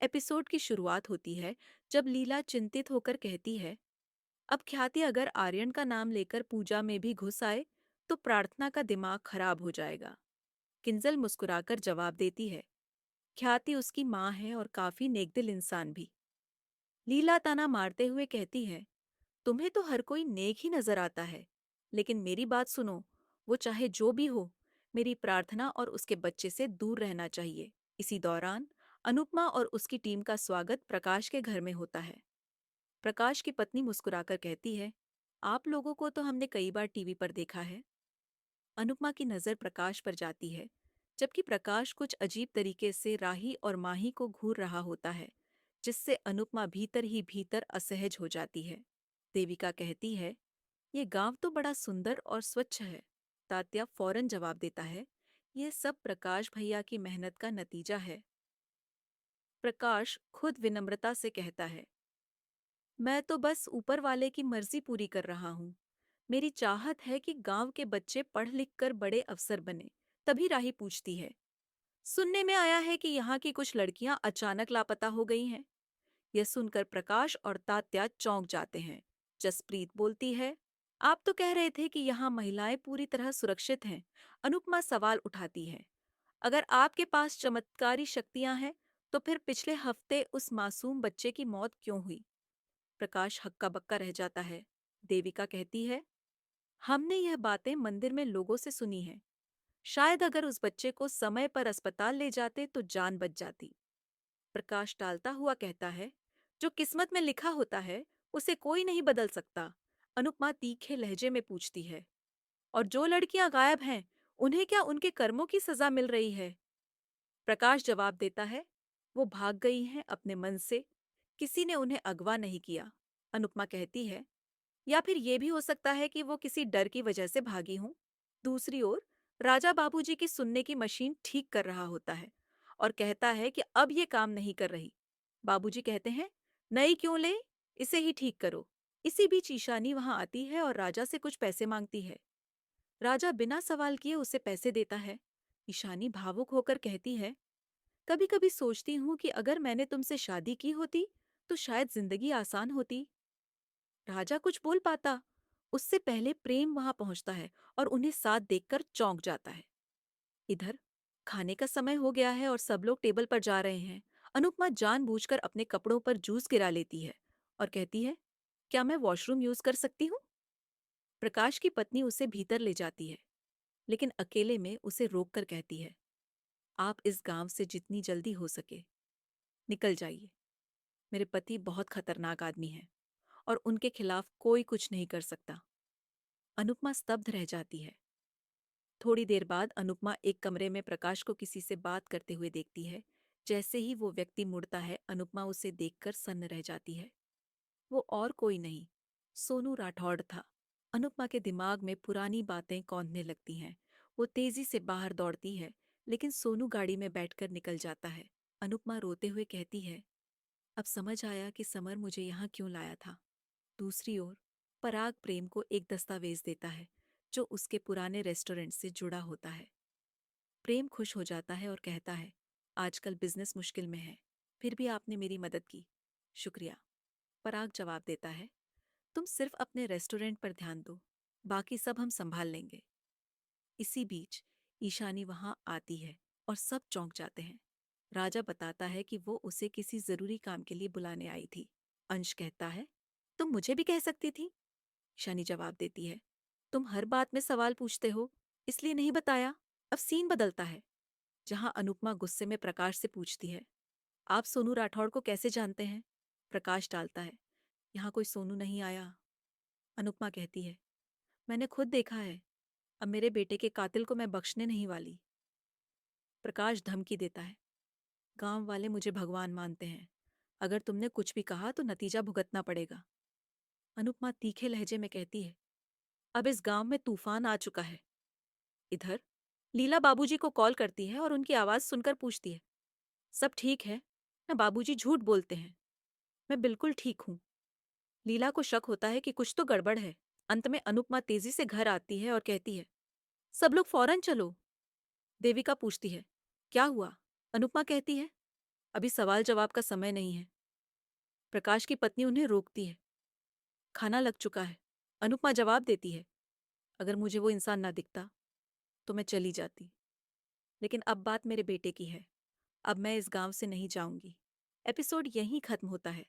Episode की शुरुआत होती है जब लीला चिंतित होकर कहती है, अब ख्याति अगर आर्यन का नाम लेकर पूजा में भी घुस आए तो प्रार्थना का दिमाग खराब हो जाएगा। किंजल मुस्कुराकर जवाब देती है, ख्याति उसकी माँ है और काफी नेकदिल इंसान भी। लीला ताना मारते हुए कहती है, तुम्हें तो हर कोई नेक ही नजर आता है, लेकिन मेरी बात सुनो, वो चाहे जो भी हो, मेरी प्रार्थना और उसके बच्चे से दूर रहना चाहिए। इसी दौरान अनुपमा और उसकी टीम का स्वागत प्रकाश के घर में होता है। प्रकाश की पत्नी मुस्कुराकर कहती है, आप लोगों को तो हमने कई बार टीवी पर देखा है। अनुपमा की नजर प्रकाश पर जाती है, जबकि प्रकाश कुछ अजीब तरीके से राही और माही को घूर रहा होता है, जिससे अनुपमा भीतर ही भीतर असहज हो जाती है। देविका कहती है, ये गांव तो बड़ा सुंदर और स्वच्छ है। तात्या फौरन जवाब देता है, यह सब प्रकाश भैया की मेहनत का नतीजा है। प्रकाश खुद विनम्रता से कहता है, मैं तो बस ऊपर वाले की मर्जी पूरी कर रहा हूँ। मेरी चाहत है कि गांव के बच्चे पढ़ लिख कर बड़े अफसर बने। तभी राही पूछती है, सुनने में आया है कि यहाँ की कुछ लड़कियां अचानक लापता हो गई हैं। यह सुनकर प्रकाश और तात्या चौंक जाते हैं। जसप्रीत बोलती है, आप तो कह रहे थे कि यहाँ महिलाएं पूरी तरह सुरक्षित हैं। अनुपमा सवाल उठाती है, अगर आपके पास चमत्कारी शक्तियां हैं तो फिर पिछले हफ्ते उस मासूम बच्चे की मौत क्यों हुई? प्रकाश हक्का बक्का रह जाता है। देविका कहती है, हमने यह बातें मंदिर में लोगों से सुनी हैं। शायद अगर उस बच्चे को समय पर अस्पताल ले जाते तो जान बच जाती। प्रकाश टालता हुआ कहता है, जो किस्मत में लिखा होता है उसे कोई नहीं बदल सकता। अनुपमा तीखे लहजे में पूछती है, और जो लड़कियां गायब हैं उन्हें क्या उनके कर्मों की सजा मिल रही है? प्रकाश जवाब देता है, वो भाग गई हैं अपने मन से, किसी ने उन्हें अगवा नहीं किया। अनुपमा कहती है, या फिर ये भी हो सकता है कि वो किसी डर की वजह से भागी हों। दूसरी ओर राजा बाबूजी की सुनने की मशीन ठीक कर रहा होता है और कहता है कि अब ये काम नहीं कर रही। बाबूजी कहते हैं, नई क्यों ले, इसे ही ठीक करो। इसी बीच ईशानी वहां आती है और राजा से कुछ पैसे मांगती है। राजा बिना सवाल किए उसे पैसे देता है। ईशानी भावुक होकर कहती है, कभी कभी सोचती हूँ कि अगर मैंने तुमसे शादी की होती तो शायद जिंदगी आसान होती। राजा कुछ बोल पाता, उससे पहले प्रेम वहां पहुंचता है और उन्हें साथ देखकर चौंक जाता है। इधर खाने का समय हो गया है और सब लोग टेबल पर जा रहे हैं। अनुपमा जानबूझकर अपने कपड़ों पर जूस गिरा लेती है और कहती है, क्या मैं वॉशरूम यूज कर सकती हूँ? प्रकाश की पत्नी उसे भीतर ले जाती है, लेकिन अकेले में उसे रोककर कहती है, आप इस गांव से जितनी जल्दी हो सके निकल जाइए। मेरे पति बहुत खतरनाक आदमी हैं और उनके खिलाफ कोई कुछ नहीं कर सकता। अनुपमा स्तब्ध रह जाती है। थोड़ी देर बाद अनुपमा एक कमरे में प्रकाश को किसी से बात करते हुए देखती है। जैसे ही वो व्यक्ति मुड़ता है, अनुपमा उसे देखकर सन्न रह जाती है। वो और कोई नहीं, सोनू राठौड़ था। अनुपमा के दिमाग में पुरानी बातें कौंधने लगती हैं। वो तेजी से बाहर दौड़ती है, लेकिन सोनू गाड़ी में बैठकर निकल जाता है। अनुपमा रोते हुए कहती है, अब समझ आया कि समर मुझे यहाँ क्यों लाया था। दूसरी ओर पराग प्रेम को एक दस्तावेज देता है जो उसके पुराने रेस्टोरेंट से जुड़ा होता है। प्रेम खुश हो जाता है और कहता है, आजकल बिजनेस मुश्किल में है, फिर भी आपने मेरी मदद की, शुक्रिया। पराग जवाब देता है, तुम सिर्फ अपने रेस्टोरेंट पर ध्यान दो, बाकी सब हम संभाल लेंगे। इसी बीच ईशानी वहां आती है और सब चौंक जाते हैं। राजा बताता है कि वो उसे किसी जरूरी काम के लिए बुलाने आई थी। अंश कहता है, तुम मुझे भी कह सकती थी। ईशानी जवाब देती है, तुम हर बात में सवाल पूछते हो, इसलिए नहीं बताया। अब सीन बदलता है, जहां अनुपमा गुस्से में प्रकाश से पूछती है, आप सोनू राठौड़ को कैसे जानते हैं? प्रकाश डालता है, यहाँ कोई सोनू नहीं आया। अनुपमा कहती है, मैंने खुद देखा है, अब मेरे बेटे के कातिल को मैं बख्शने नहीं वाली। प्रकाश धमकी देता है, गांव वाले मुझे भगवान मानते हैं, अगर तुमने कुछ भी कहा तो नतीजा भुगतना पड़ेगा। अनुपमा तीखे लहजे में कहती है, अब इस गांव में तूफान आ चुका है। इधर लीला बाबूजी को कॉल करती है और उनकी आवाज सुनकर पूछती है, सब ठीक है ना? बाबूजी झूठ बोलते हैं। मैं बिल्कुल ठीक हूँ। लीला को शक होता है कि कुछ तो गड़बड़ है। अंत में अनुपमा तेजी से घर आती है और कहती है, सब लोग फौरन चलो। देविका पूछती है, क्या हुआ? अनुपमा कहती है, अभी सवाल जवाब का समय नहीं है। प्रकाश की पत्नी उन्हें रोकती है। खाना लग चुका है। अनुपमा जवाब देती है। अगर मुझे वो इंसान ना दिखता तो मैं चली जाती। लेकिन अब बात मेरे बेटे की है। अब मैं इस गांव से नहीं जाऊंगी। एपिसोड यहीं खत्म होता है।